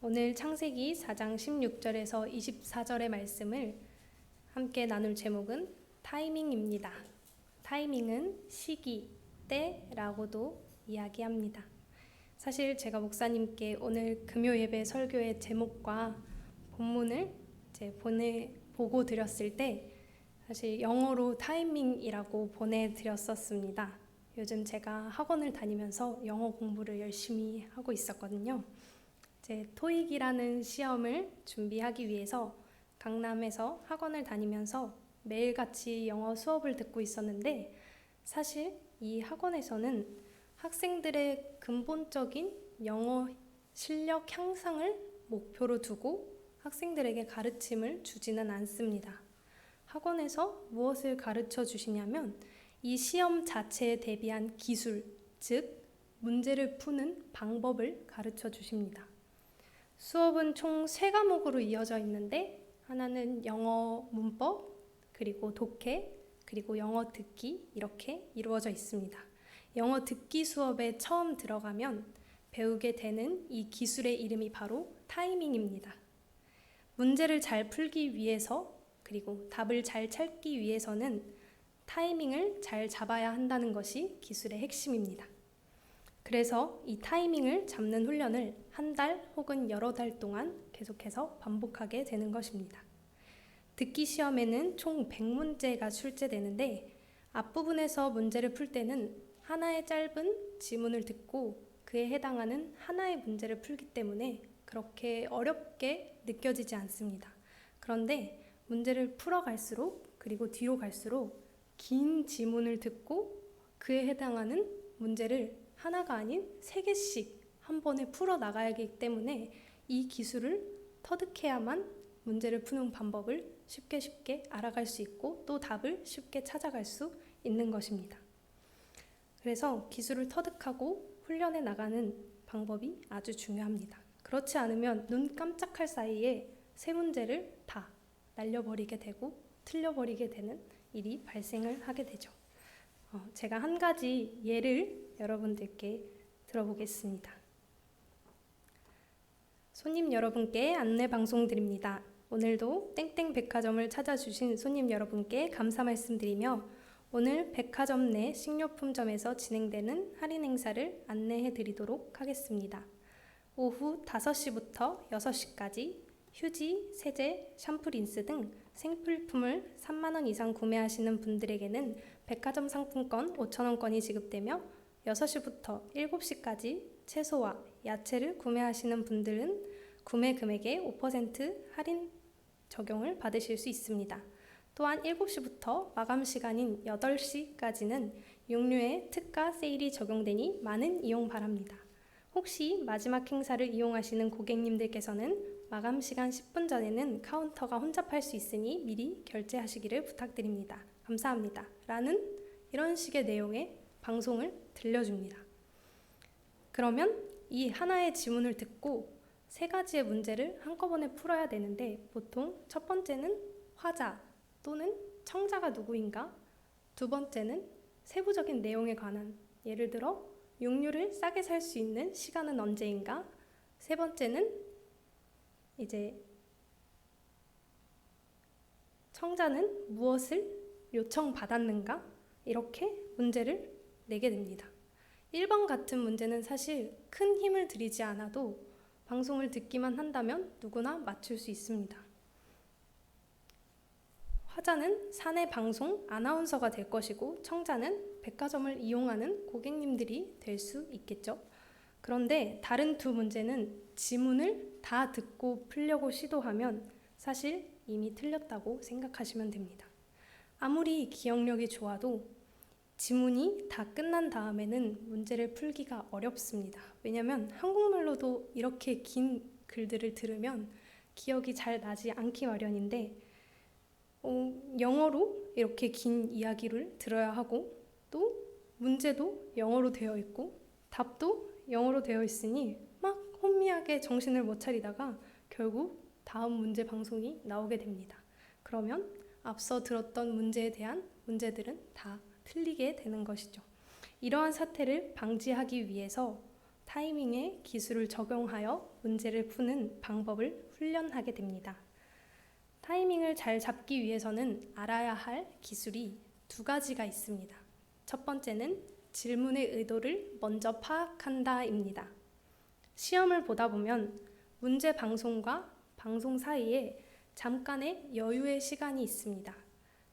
오늘 창세기 4장 16절에서 24절의 말씀을 함께 나눌 제목은 타이밍입니다. 타이밍은 시기, 때라고도 이야기합니다. 사실 제가 목사님께 오늘 금요 예배 설교의 제목과 본문을 보고 드렸을 때 사실 영어로 타이밍이라고 보내드렸었습니다. 요즘 제가 학원을 다니면서 영어 공부를 열심히 하고 있었거든요. 제 토익이라는 시험을 준비하기 위해서 강남에서 학원을 다니면서 매일같이 영어 수업을 듣고 있었는데, 사실 이 학원에서는 학생들의 근본적인 영어 실력 향상을 목표로 두고 학생들에게 가르침을 주지는 않습니다. 학원에서 무엇을 가르쳐 주시냐면 이 시험 자체에 대비한 기술, 즉 문제를 푸는 방법을 가르쳐 주십니다. 수업은 총 3과목으로 이어져 있는데, 하나는 영어 문법, 그리고 독해, 그리고 영어 듣기, 이렇게 이루어져 있습니다. 영어 듣기 수업에 처음 들어가면 배우게 되는 이 기술의 이름이 바로 타이밍입니다. 문제를 잘 풀기 위해서, 그리고 답을 잘 찾기 위해서는 타이밍을 잘 잡아야 한다는 것이 기술의 핵심입니다. 그래서 이 타이밍을 잡는 훈련을 한 달 혹은 여러 달 동안 계속해서 반복하게 되는 것입니다. 듣기 시험에는 총 100문제가 출제되는데, 앞부분에서 문제를 풀 때는 하나의 짧은 지문을 듣고 그에 해당하는 하나의 문제를 풀기 때문에 그렇게 어렵게 느껴지지 않습니다. 그런데 문제를 풀어갈수록, 그리고 뒤로 갈수록 긴 지문을 듣고 그에 해당하는 문제를 하나가 아닌 3개씩 한 번에 풀어나가기 때문에 이 기술을 터득해야만 문제를 푸는 방법을 쉽게 알아갈 수 있고 또 답을 쉽게 찾아갈 수 있는 것입니다. 그래서 기술을 터득하고 훈련해 나가는 방법이 아주 중요합니다. 그렇지 않으면 눈 깜짝할 사이에 3문제를 다 날려버리게 되고 틀려버리게 되는 일이 발생을 하게 되죠. 제가 한 가지 예를 여러분들께 들어보겠습니다. 손님 여러분께 안내 방송 드립니다. 오늘도 땡땡 백화점을 찾아주신 손님 여러분께 감사 말씀드리며, 오늘 백화점 내 식료품점에서 진행되는 할인 행사를 안내해 드리도록 하겠습니다. 오후 5시부터 6시까지 휴지, 세제, 샴푸, 린스 등 생필품을 3만원 이상 구매하시는 분들에게는 백화점 상품권 5,000원권이 지급되며, 6시부터 7시까지 채소와 야채를 구매하시는 분들은 구매 금액의 5% 할인 적용을 받으실 수 있습니다. 또한 7시부터 마감 시간인 8시까지는 육류의 특가 세일이 적용되니 많은 이용 바랍니다. 혹시 마지막 행사를 이용하시는 고객님들께서는 마감 시간 10분 전에는 카운터가 혼잡할 수 있으니 미리 결제하시기를 부탁드립니다. 감사합니다. 라는 이런 식의 내용의 방송을 들려줍니다. 그러면 이 하나의 지문을 듣고 3가지의 문제를 한꺼번에 풀어야 되는데, 보통 첫 번째는 화자 또는 청자가 누구인가, 두 번째는 세부적인 내용에 관한, 예를 들어 육류를 싸게 살 수 있는 시간은 언제인가, 세 번째는 이제 청자는 무엇을 요청받았는가, 이렇게 문제를 내게 됩니다. 1번 같은 문제는 사실 큰 힘을 들이지 않아도 방송을 듣기만 한다면 누구나 맞출 수 있습니다. 화자는 사내 방송 아나운서가 될 것이고, 청자는 백화점을 이용하는 고객님들이 될 수 있겠죠. 그런데 다른 두 문제는 지문을 다 듣고 풀려고 시도하면 사실 이미 틀렸다고 생각하시면 됩니다. 아무리 기억력이 좋아도 지문이 다 끝난 다음에는 문제를 풀기가 어렵습니다. 왜냐하면 한국말로도 이렇게 긴 글들을 들으면 기억이 잘 나지 않기 마련인데, 영어로 이렇게 긴 이야기를 들어야 하고, 또 문제도 영어로 되어 있고 답도 영어로 되어 있으니 막 혼미하게 정신을 못 차리다가 결국 다음 문제 방송이 나오게 됩니다. 그러면 앞서 들었던 문제에 대한 문제들은 다 틀리게 되는 것이죠. 이러한 사태를 방지하기 위해서 타이밍의 기술을 적용하여 문제를 푸는 방법을 훈련하게 됩니다. 타이밍을 잘 잡기 위해서는 알아야 할 기술이 두 가지가 있습니다. 첫 번째는 질문의 의도를 먼저 파악한다입니다. 시험을 보다 보면 문제 방송과 방송 사이에 잠깐의 여유의 시간이 있습니다.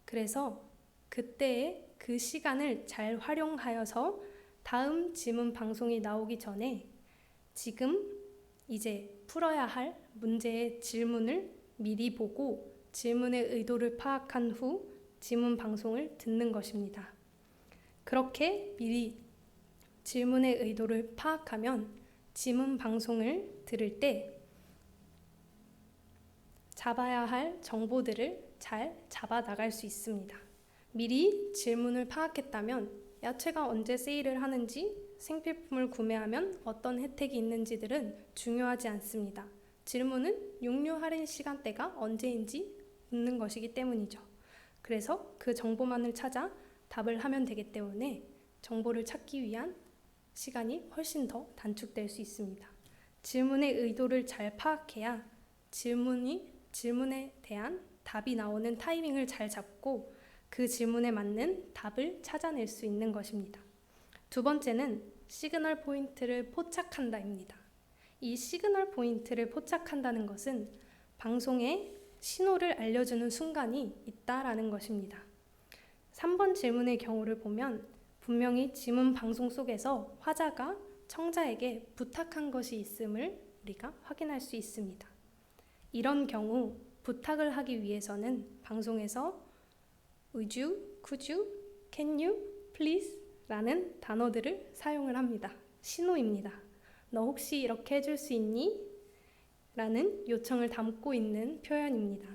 그래서 그때의 그 시간을 잘 활용하여서 다음 지문 방송이 나오기 전에 지금 이제 풀어야 할 문제의 질문을 미리 보고 질문의 의도를 파악한 후 지문 방송을 듣는 것입니다. 그렇게 미리 질문의 의도를 파악하면 지문 방송을 들을 때 잡아야 할 정보들을 잘 잡아 나갈 수 있습니다. 미리 질문을 파악했다면 야채가 언제 세일을 하는지, 생필품을 구매하면 어떤 혜택이 있는지들은 중요하지 않습니다. 질문은 육류 할인 시간대가 언제인지 묻는 것이기 때문이죠. 그래서 그 정보만을 찾아 답을 하면 되기 때문에 정보를 찾기 위한 시간이 훨씬 더 단축될 수 있습니다. 질문의 의도를 잘 파악해야 질문에 대한 답이 나오는 타이밍을 잘 잡고 그 질문에 맞는 답을 찾아낼 수 있는 것입니다. 두 번째는 시그널 포인트를 포착한다입니다. 이 시그널 포인트를 포착한다는 것은 방송에 신호를 알려주는 순간이 있다라는 것입니다. 3번 질문의 경우를 보면 분명히 지문 방송 속에서 화자가 청자에게 부탁한 것이 있음을 우리가 확인할 수 있습니다. 이런 경우 부탁을 하기 위해서는 방송에서 Would you, could you, can you, please 라는 단어들을 사용을 합니다. 신호입니다. 너 혹시 이렇게 해줄 수 있니? 라는 요청을 담고 있는 표현입니다.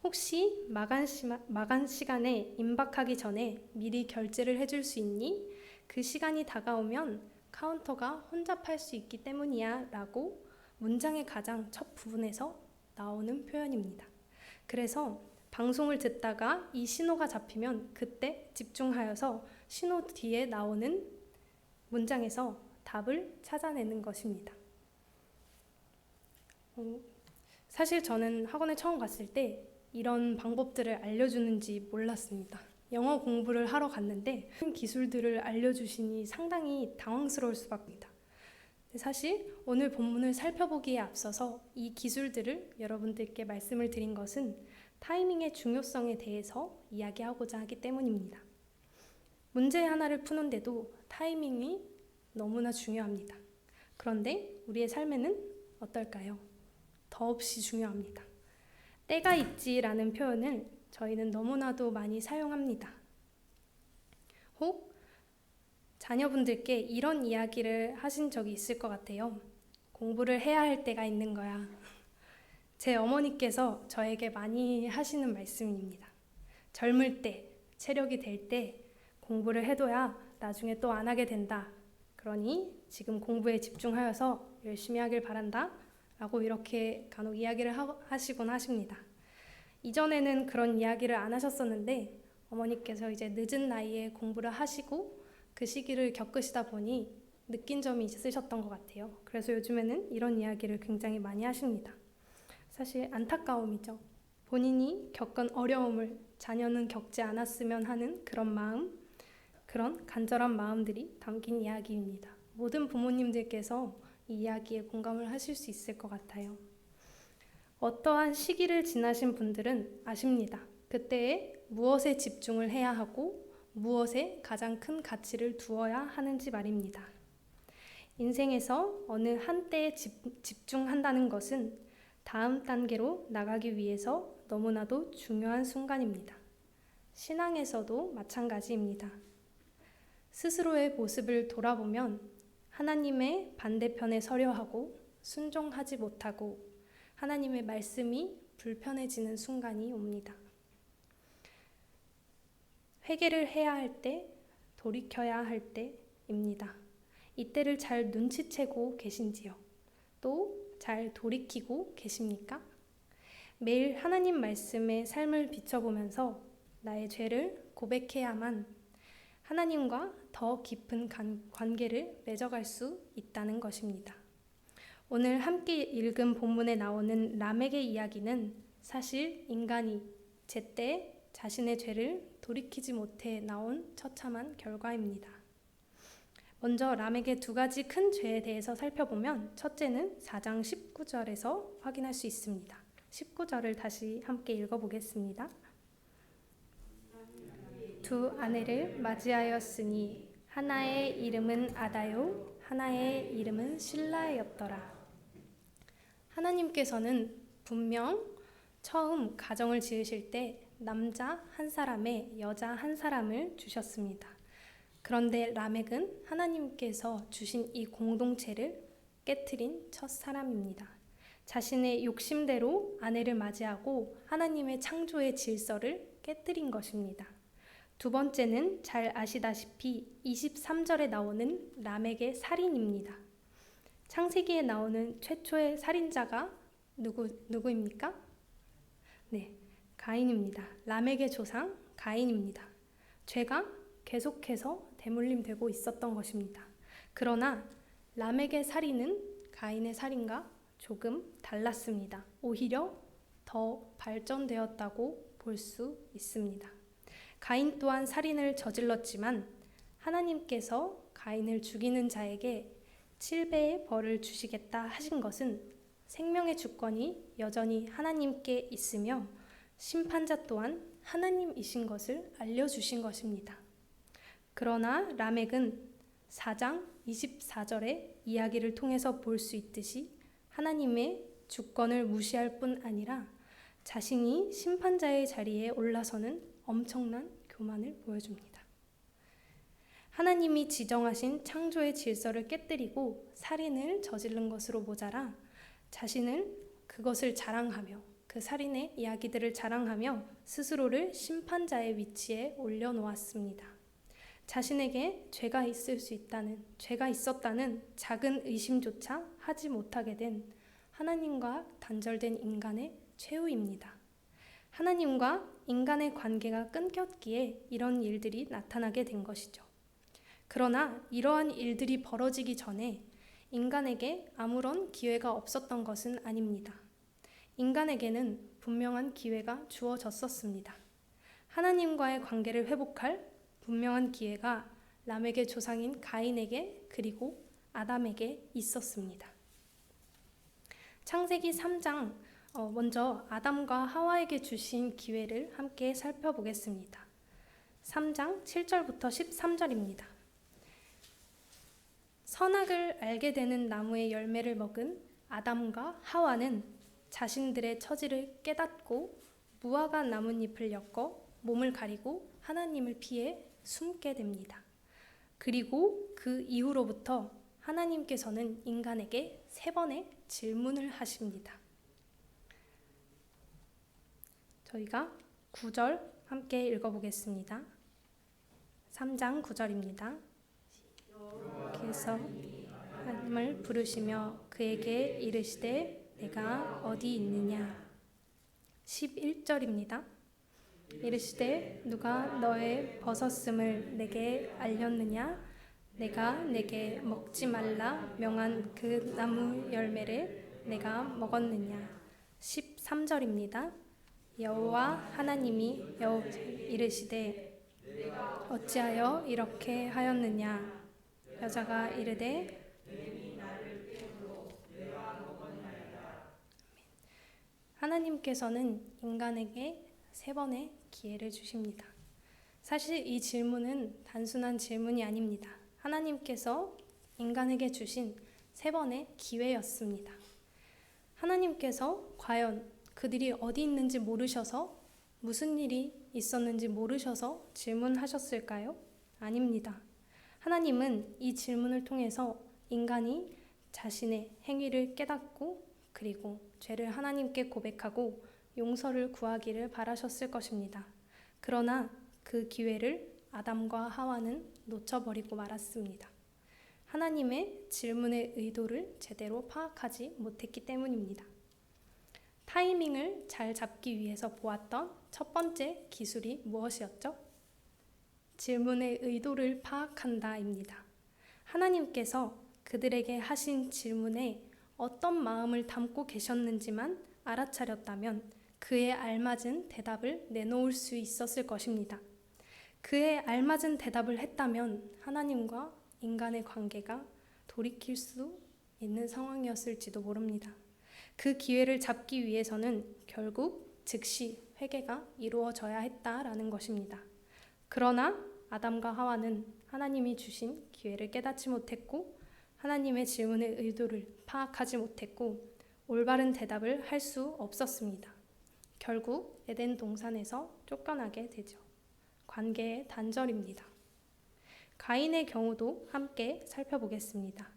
혹시 마감 시간에 임박하기 전에 미리 결제를 해줄 수 있니? 그 시간이 다가오면 카운터가 혼잡할 수 있기 때문이야 라고 문장의 가장 첫 부분에서 나오는 표현입니다. 그래서 방송을 듣다가 이 신호가 잡히면 그때 집중하여서 신호 뒤에 나오는 문장에서 답을 찾아내는 것입니다. 사실 저는 학원에 처음 갔을 때 이런 방법들을 알려주는지 몰랐습니다. 영어 공부를 하러 갔는데 기술들을 알려주시니 상당히 당황스러울 수밖에. 사실 오늘 본문을 살펴보기에 앞서서 이 기술들을 여러분들께 말씀을 드린 것은 타이밍의 중요성에 대해서 이야기하고자 하기 때문입니다. 문제 하나를 푸는데도 타이밍이 너무나 중요합니다. 그런데 우리의 삶에는 어떨까요? 더없이 중요합니다. 때가 있지라는 표현을 저희는 너무나도 많이 사용합니다. 혹 자녀분들께 이런 이야기를 하신 적이 있을 것 같아요. 공부를 해야 할 때가 있는 거야. 제 어머니께서 저에게 많이 하시는 말씀입니다. 젊을 때, 체력이 될 때 공부를 해둬야 나중에 또 안 하게 된다. 그러니 지금 공부에 집중하여서 열심히 하길 바란다. 라고 이렇게 간혹 이야기를 하시곤 하십니다. 이전에는 그런 이야기를 안 하셨었는데 어머니께서 이제 늦은 나이에 공부를 하시고 그 시기를 겪으시다 보니 느낀 점이 있으셨던 것 같아요. 그래서 요즘에는 이런 이야기를 굉장히 많이 하십니다. 사실 안타까움이죠. 본인이 겪은 어려움을 자녀는 겪지 않았으면 하는 그런 마음, 그런 간절한 마음들이 담긴 이야기입니다. 모든 부모님들께서 이 이야기에 공감을 하실 수 있을 것 같아요. 어떠한 시기를 지나신 분들은 아십니다. 그때에 무엇에 집중을 해야 하고 무엇에 가장 큰 가치를 두어야 하는지 말입니다. 인생에서 어느 한때에 집중한다는 것은 다음 단계로 나가기 위해서 너무나도 중요한 순간입니다. 신앙에서도 마찬가지입니다. 스스로의 모습을 돌아보면 하나님의 반대편에 서려 하고 순종하지 못하고 하나님의 말씀이 불편해지는 순간이 옵니다. 회개를 해야 할 때, 돌이켜야 할 때입니다. 이때를 잘 눈치채고 계신지요? 또 잘 돌이키고 계십니까? 매일 하나님 말씀의 삶을 비춰보면서 나의 죄를 고백해야만 하나님과 더 깊은 관계를 맺어갈 수 있다는 것입니다. 오늘 함께 읽은 본문에 나오는 람եկ의 이야기는 사실 인간이 제때 자신의 죄를 돌이키지 못해 나온 처참한 결과입니다. 먼저 람եկ의 두 가지 큰 죄에 대해서 살펴보면 첫째는 4장 19절에서 확인할 수 있습니다. 19절을 다시 함께 읽어보겠습니다. 두 아내를 맞이하였으니 하나의 이름은 아다요 하나의 이름은 실라였더라. 하나님께서는 분명 처음 가정을 지으실 때 남자 한 사람에 여자 한 사람을 주셨습니다. 그런데 람եկ은 하나님께서 주신 이 공동체를 깨트린 첫 사람입니다. 자신의 욕심대로 아내를 맞이하고 하나님의 창조의 질서를 깨트린 것입니다. 두 번째는 잘 아시다시피 23절에 나오는 람եկ의 살인입니다. 창세기에 나오는 최초의 살인자가 누구입니까? 네, 가인입니다. 람եկ의 조상 가인입니다. 죄가 계속해서 대물림되고 있었던 것입니다. 그러나 람եկ의 살인은 가인의 살인과 조금 달랐습니다. 오히려 더 발전되었다고 볼 수 있습니다. 가인 또한 살인을 저질렀지만 하나님께서 가인을 죽이는 자에게 7배의 벌을 주시겠다 하신 것은 생명의 주권이 여전히 하나님께 있으며 심판자 또한 하나님이신 것을 알려주신 것입니다. 그러나 람եկ은 4장 24절의 이야기를 통해서 볼 수 있듯이 하나님의 주권을 무시할 뿐 아니라 자신이 심판자의 자리에 올라서는 엄청난 교만을 보여줍니다. 하나님이 지정하신 창조의 질서를 깨뜨리고 살인을 저지른 것으로 모자라 자신을 그것을 자랑하며 그 살인의 이야기들을 자랑하며 스스로를 심판자의 위치에 올려놓았습니다. 자신에게 죄가 있었다는 작은 의심조차 하지 못하게 된 하나님과 단절된 인간의 최후입니다. 하나님과 인간의 관계가 끊겼기에 이런 일들이 나타나게 된 것이죠. 그러나 이러한 일들이 벌어지기 전에 인간에게 아무런 기회가 없었던 것은 아닙니다. 인간에게는 분명한 기회가 주어졌었습니다. 하나님과의 관계를 회복할 분명한 기회가 람եկ의 조상인 가인에게 그리고 아담에게 있었습니다. 창세기 3장 먼저 아담과 하와에게 주신 기회를 함께 살펴보겠습니다. 3장 7절부터 13절입니다. 선악을 알게 되는 나무의 열매를 먹은 아담과 하와는 자신들의 처지를 깨닫고 무화과 나뭇잎을 엮어 몸을 가리고 하나님을 피해 숨게 됩니다. 그리고 그 이후로부터 하나님께서는 인간에게 3번의 질문을 하십니다. 저희가 9절 함께 읽어보겠습니다. 3장 9절입니다. 그래서 하나님을 부르시며 그에게 이르시되 내가 어디 있느냐. 11절입니다. 이르시되 누가 너의 벗었음을 내게 알렸느냐. 내가 내게 먹지 말라 명한 그 나무 열매를 내가 먹었느냐. 13절입니다. 여호와 하나님이 이르시되 어찌하여 이렇게 하였느냐. 여자가 이르되 하나님께서는 인간에게 3번의 기회를 주십니다. 사실 이 질문은 단순한 질문이 아닙니다. 하나님께서 인간에게 주신 3번의 기회였습니다. 하나님께서 과연 그들이 어디 있는지 모르셔서 무슨 일이 있었는지 모르셔서 질문하셨을까요? 아닙니다. 하나님은 이 질문을 통해서 인간이 자신의 행위를 깨닫고 그리고 죄를 하나님께 고백하고 용서를 구하기를 바라셨을 것입니다. 그러나 그 기회를 아담과 하와는 놓쳐버리고 말았습니다. 하나님의 질문의 의도를 제대로 파악하지 못했기 때문입니다. 타이밍을 잘 잡기 위해서 보았던 첫 번째 기술이 무엇이었죠? 질문의 의도를 파악한다입니다. 하나님께서 그들에게 하신 질문에 어떤 마음을 담고 계셨는지만 알아차렸다면 그에 알맞은 대답을 내놓을 수 있었을 것입니다. 그에 알맞은 대답을 했다면 하나님과 인간의 관계가 돌이킬 수 있는 상황이었을지도 모릅니다. 그 기회를 잡기 위해서는 결국 즉시 회개가 이루어져야 했다라는 것입니다. 그러나 아담과 하와는 하나님이 주신 기회를 깨닫지 못했고 하나님의 질문의 의도를 파악하지 못했고 올바른 대답을 할 수 없었습니다. 결국 에덴 동산에서 쫓겨나게 되죠. 관계의 단절입니다. 가인의 경우도 함께 살펴보겠습니다.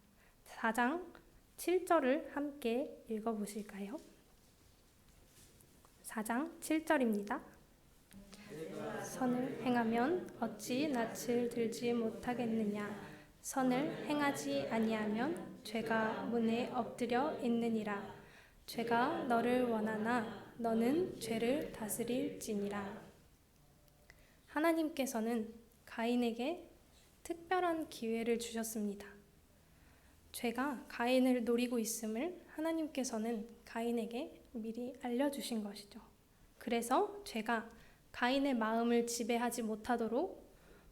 4장 7절을 함께 읽어보실까요? 4장 7절입니다. 선을 행하면 어찌 낯을 들지 못하겠느냐. 선을 행하지 아니하면 죄가 문에 엎드려 있느니라. 죄가 너를 원하나 너는 죄를 다스릴지니라. 하나님께서는 가인에게 특별한 기회를 주셨습니다. 죄가 가인을 노리고 있음을 하나님께서는 가인에게 미리 알려주신 것이죠. 그래서 죄가 가인의 마음을 지배하지 못하도록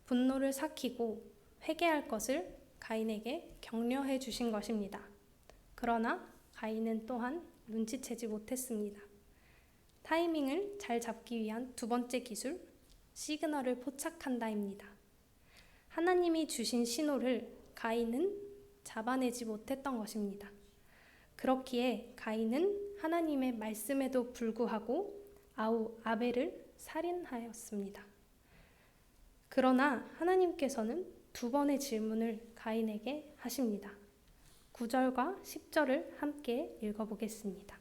분노를 삭히고 회개할 것을 가인에게 격려해 주신 것입니다. 그러나 가인은 또한 눈치채지 못했습니다. 타이밍을 잘 잡기 위한 두 번째 기술, 시그널을 포착한다입니다. 하나님이 주신 신호를 가인은 잡아내지 못했던 것입니다. 그렇기에 가인은 하나님의 말씀에도 불구하고 아벨을 살인하였습니다. 그러나 하나님께서는 두 번의 질문을 가인에게 하십니다. 9절과 10절을 함께 읽어보겠습니다.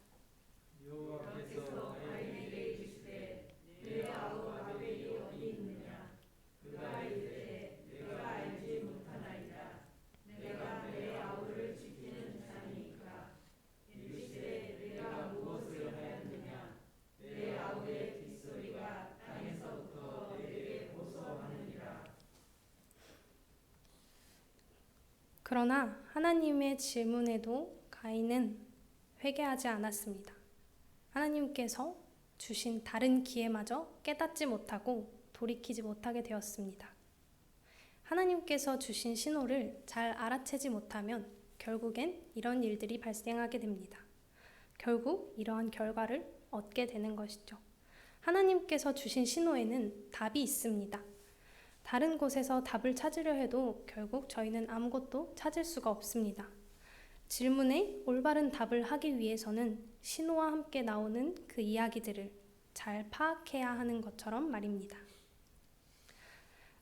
여호와께서 가인에게 이르시되 내 아우 아벨이 어디 있느냐. 그가 이르되 내가 알지 못하나이다. 내가 내 아우를 지키는 자니까. 이르시되 내가 무엇을 하였느냐. 내 아우의 빗소리가 땅에서부터 내게 호소하느니라. 그러나 하나님의 질문에도 가인은 회개하지 않았습니다. 하나님께서 주신 다른 기회마저 깨닫지 못하고 돌이키지 못하게 되었습니다. 하나님께서 주신 신호를 잘 알아채지 못하면 결국엔 이런 일들이 발생하게 됩니다. 결국 이러한 결과를 얻게 되는 것이죠. 하나님께서 주신 신호에는 답이 있습니다. 다른 곳에서 답을 찾으려 해도 결국 저희는 아무것도 찾을 수가 없습니다. 질문에 올바른 답을 하기 위해서는 신호와 함께 나오는 그 이야기들을 잘 파악해야 하는 것처럼 말입니다.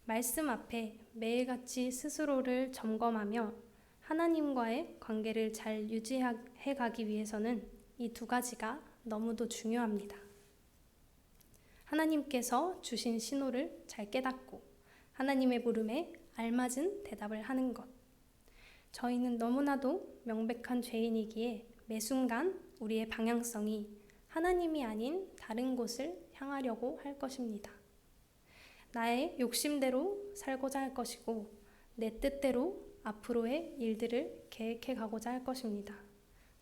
말씀 앞에 매일같이 스스로를 점검하며 하나님과의 관계를 잘 유지해 가기 위해서는 이 두 가지가 너무도 중요합니다. 하나님께서 주신 신호를 잘 깨닫고 하나님의 부름에 알맞은 대답을 하는 것. 저희는 너무나도 명백한 죄인이기에 매 순간 우리의 방향성이 하나님이 아닌 다른 곳을 향하려고 할 것입니다. 나의 욕심대로 살고자 할 것이고 내 뜻대로 앞으로의 일들을 계획해 가고자 할 것입니다.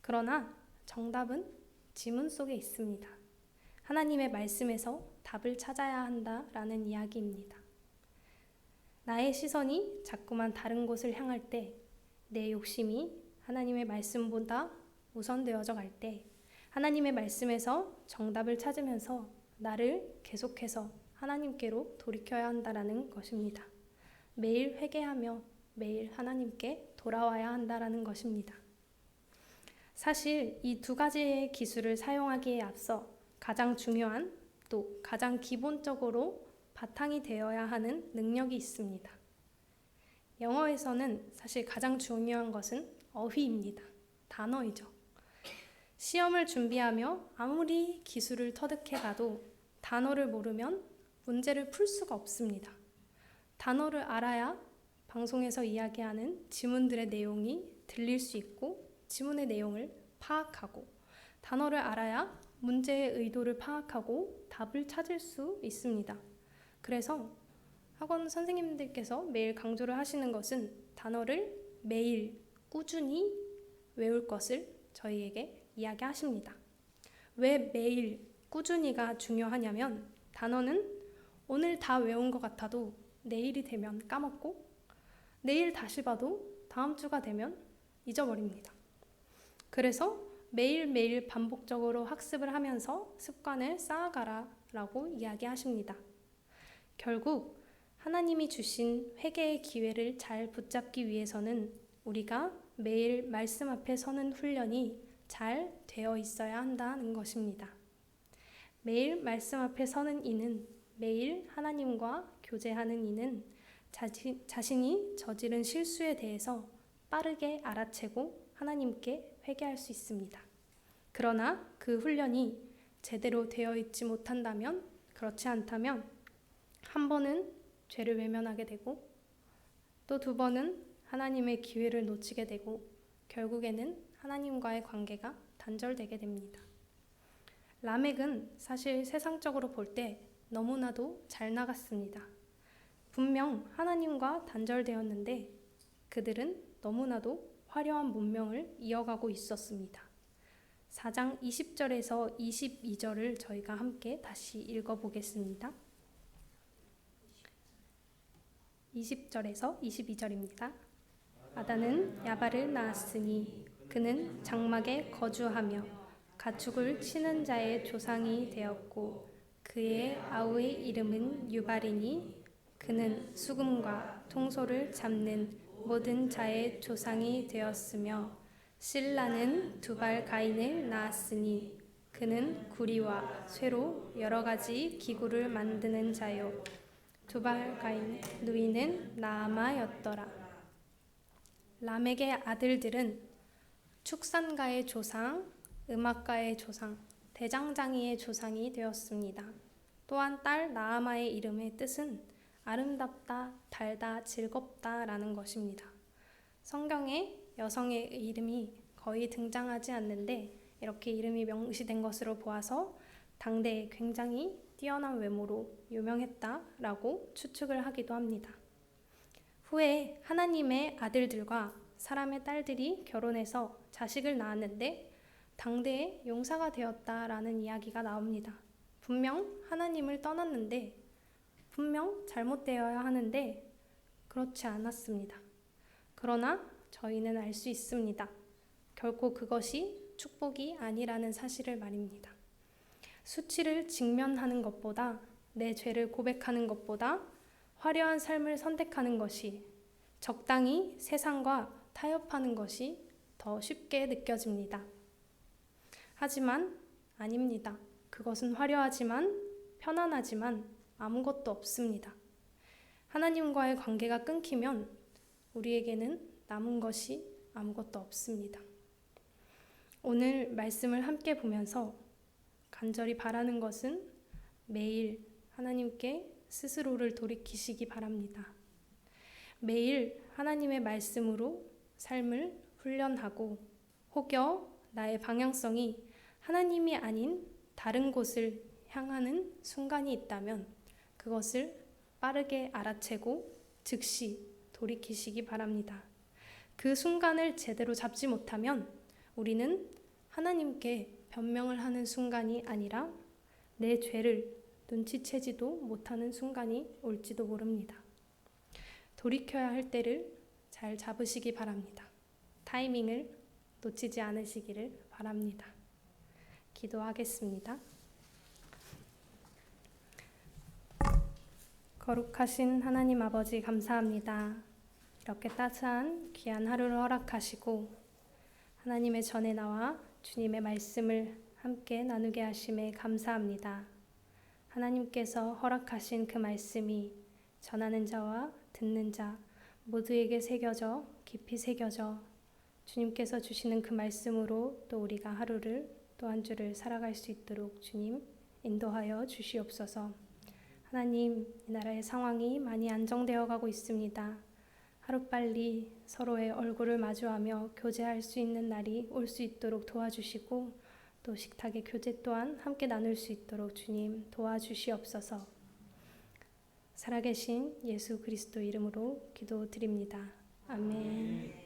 그러나 정답은 지문 속에 있습니다. 하나님의 말씀에서 답을 찾아야 한다라는 이야기입니다. 나의 시선이 자꾸만 다른 곳을 향할 때, 내 욕심이 하나님의 말씀보다 우선되어져 갈 때, 하나님의 말씀에서 정답을 찾으면서 나를 계속해서 하나님께로 돌이켜야 한다라는 것입니다. 매일 회개하며 매일 하나님께 돌아와야 한다라는 것입니다. 사실 이 두 가지의 기술을 사용하기에 앞서 가장 중요한 또 가장 기본적으로 바탕이 되어야 하는 능력이 있습니다. 영어에서는 사실 가장 중요한 것은 어휘입니다. 단어이죠. 시험을 준비하며 아무리 기술을 터득해 가도 단어를 모르면 문제를 풀 수가 없습니다. 단어를 알아야 방송에서 이야기하는 지문들의 내용이 들릴 수 있고 지문의 내용을 파악하고 단어를 알아야 문제의 의도를 파악하고 답을 찾을 수 있습니다. 그래서 학원 선생님들께서 매일 강조를 하시는 것은 단어를 매일 꾸준히 외울 것을 저희에게 이야기하십니다. 왜 매일 꾸준히가 중요하냐면 단어는 오늘 다 외운 것 같아도 내일이 되면 까먹고 내일 다시 봐도 다음 주가 되면 잊어버립니다. 그래서 매일매일 반복적으로 학습을 하면서 습관을 쌓아가라라고 이야기하십니다. 결국 하나님이 주신 회개의 기회를 잘 붙잡기 위해서는 우리가 매일 말씀 앞에 서는 훈련이 잘 되어 있어야 한다는 것입니다. 매일 말씀 앞에 서는 이는 매일 하나님과 교제하는 이는 자신이 저지른 실수에 대해서 빠르게 알아채고 하나님께 회개할 수 있습니다. 그러나 그 훈련이 제대로 되어 있지 못한다면, 그렇지 않다면 한 번은 죄를 외면하게 되고 또 두 번은 하나님의 기회를 놓치게 되고 결국에는 하나님과의 관계가 단절되게 됩니다. 라멕은 사실 세상적으로 볼 때 너무나도 잘 나갔습니다. 분명 하나님과 단절되었는데 그들은 너무나도 화려한 문명을 이어가고 있었습니다. 4장 20절에서 22절을 저희가 함께 다시 읽어보겠습니다. 20절에서 22절입니다. 아다는 야발을 낳았으니 그는 장막에 거주하며 가축을 치는 자의 조상이 되었고 그의 아우의 이름은 유발이니 그는 수금과 통소를 잡는 모든 자의 조상이 되었으며 실라는 두발 가인을 낳았으니 그는 구리와 쇠로 여러 가지 기구를 만드는 자요 두발 가인 누이는 나아마였더라. 라멕의 아들들은 축산가의 조상, 음악가의 조상, 대장장이의 조상이 되었습니다. 또한 딸 나아마의 이름의 뜻은 아름답다, 달다, 즐겁다 라는 것입니다. 성경에 여성의 이름이 거의 등장하지 않는데 이렇게 이름이 명시된 것으로 보아서 당대에 굉장히 뛰어난 외모로 유명했다라고 추측을 하기도 합니다. 후에 하나님의 아들들과 사람의 딸들이 결혼해서 자식을 낳았는데 당대에 용사가 되었다라는 이야기가 나옵니다. 분명 하나님을 떠났는데 분명 잘못되어야 하는데 그렇지 않았습니다. 그러나 저희는 알 수 있습니다. 결코 그것이 축복이 아니라는 사실을 말입니다. 수치를 직면하는 것보다 내 죄를 고백하는 것보다 화려한 삶을 선택하는 것이 적당히 세상과 타협하는 것이 더 쉽게 느껴집니다. 하지만 아닙니다. 그것은 화려하지만 편안하지만 아무것도 없습니다. 하나님과의 관계가 끊기면 우리에게는 남은 것이 아무것도 없습니다. 오늘 말씀을 함께 보면서 간절히 바라는 것은 매일 하나님께 스스로를 돌이키시기 바랍니다. 매일 하나님의 말씀으로 삶을 훈련하고 혹여 나의 방향성이 하나님이 아닌 다른 곳을 향하는 순간이 있다면 그것을 빠르게 알아채고 즉시 돌이키시기 바랍니다. 그 순간을 제대로 잡지 못하면 우리는 하나님께 변명을 하는 순간이 아니라 내 죄를 눈치채지도 못하는 순간이 올지도 모릅니다. 돌이켜야 할 때를 잘 잡으시기 바랍니다. 타이밍을 놓치지 않으시기를 바랍니다. 기도하겠습니다. 거룩하신 하나님 아버지 감사합니다. 이렇게 따스한 귀한 하루를 허락하시고 하나님의 전에 나와 주님의 말씀을 함께 나누게 하심에 감사합니다. 하나님께서 허락하신 그 말씀이 전하는 자와 듣는 자 모두에게 새겨져 깊이 새겨져 주님께서 주시는 그 말씀으로 또 우리가 하루를 또 한 주를 살아갈 수 있도록 주님 인도하여 주시옵소서. 하나님, 이 나라의 상황이 많이 안정되어 가고 있습니다. 하루빨리 서로의 얼굴을 마주하며 교제할 수 있는 날이 올 수 있도록 도와주시고 또 식탁의 교제 또한 함께 나눌 수 있도록 주님 도와주시옵소서. 살아계신 예수 그리스도 이름으로 기도드립니다. 아멘.